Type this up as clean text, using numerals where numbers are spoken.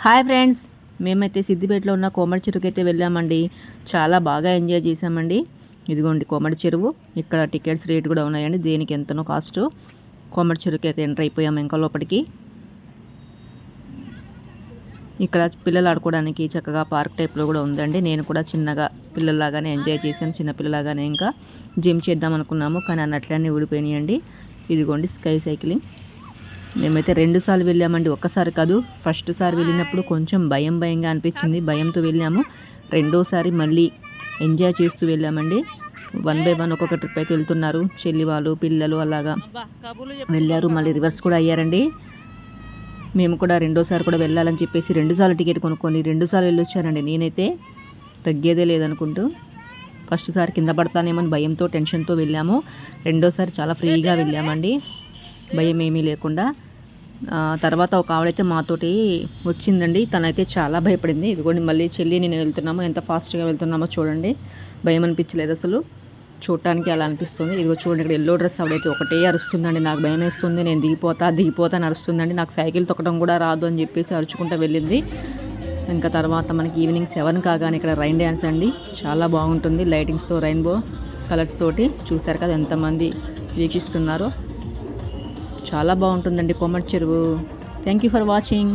Hi friends, మేమైతే సిద్దిపేటలో ఉన్న కోమటి చెరువుకి అయితే వెళ్ళామండి. చాలా బాగా ఎంజాయ్ చేసామండి. ఇదిగోండి కోమటి చెరువు. ఇక్కడ టికెట్స్ రేట్ కూడా ఉన్నాయండి, దేనికి ఎంతనో కాస్ట్. కోమటి చెరువుకి అయితే ఎంటర్ అయిపోయాము ఇంకా లోపలికి. ఇక్కడ పిల్లలు ఆడుకోవడానికి చక్కగా పార్క్ టైప్లో కూడా ఉందండి. నేను కూడా చిన్నగా పిల్లల్లాగానే ఎంజాయ్ చేశాను, చిన్నపిల్లలాగానే. ఇంకా జిమ్ చేద్దాం అనుకున్నాము, కానీ అన్నట్లన్నీ ఊడిపోయినాయండి. ఇదిగోండి స్కై సైక్లింగ్. మేమైతే 2 సార్లు వెళ్ళామండి, ఒక్కసారి కాదు. ఫస్ట్ సారి వెళ్ళినప్పుడు కొంచెం భయంగా అనిపించింది, భయంతో వెళ్ళాము. రెండోసారి మళ్ళీ ఎంజాయ్ చేస్తూ వెళ్ళామండి. 1 బై 1 ఒక్కొక్క ట్రిప్ అయితే వెళ్తున్నారు. చెల్లి వాళ్ళు, పిల్లలు అలాగా వెళ్ళారు. మళ్ళీ రివర్స్ కూడా అయ్యారండి. మేము కూడా రెండోసారి కూడా వెళ్ళాలని చెప్పేసి 2 సార్లు టికెట్ కొనుక్కొని 2 సార్లు వెళ్ళొచ్చానండి. నేనైతే తగ్గేదే లేదనుకుంటూ. ఫస్ట్ సారి కింద పడతానేమని భయంతో, టెన్షన్తో వెళ్ళాము. రెండోసారి చాలా ఫ్రీగా వెళ్ళామండి, భయం ఏమీ లేకుండా. తర్వాత ఒక ఆవిడైతే మాతోటి వచ్చిందండి. తనైతే చాలా భయపడింది. ఇదిగోండి మళ్ళీ చెల్లి నేను వెళ్తున్నాము, ఎంత ఫాస్ట్గా వెళ్తున్నామో చూడండి. భయం అనిపించలేదు అసలు, చూడటానికి అలా అనిపిస్తుంది. ఇదిగో చూడండి, ఇక్కడ ఎల్లో డ్రెస్ ఆవిడైతే ఒకటే అరుస్తుందండి. నాకు భయం వేస్తుంది, నేను దిగిపోతా అని అరుస్తుందండి. నాకు సైకిల్ తొక్కడం కూడా రాదు అని చెప్పేసి అరుచుకుంటూ వెళ్ళింది. ఇంకా తర్వాత మనకి ఈవినింగ్ 7 కాగానే ఇక్కడ రైన్ డ్యాన్స్ అండి, చాలా బాగుంటుంది. లైటింగ్స్తో, రెయిన్బో కలర్స్ తోటి. చూసారు కదా ఎంతమంది వీక్షిస్తున్నారో. చాలా బాగుంటుందండి కోమటి చెరువు. Thank you for watching.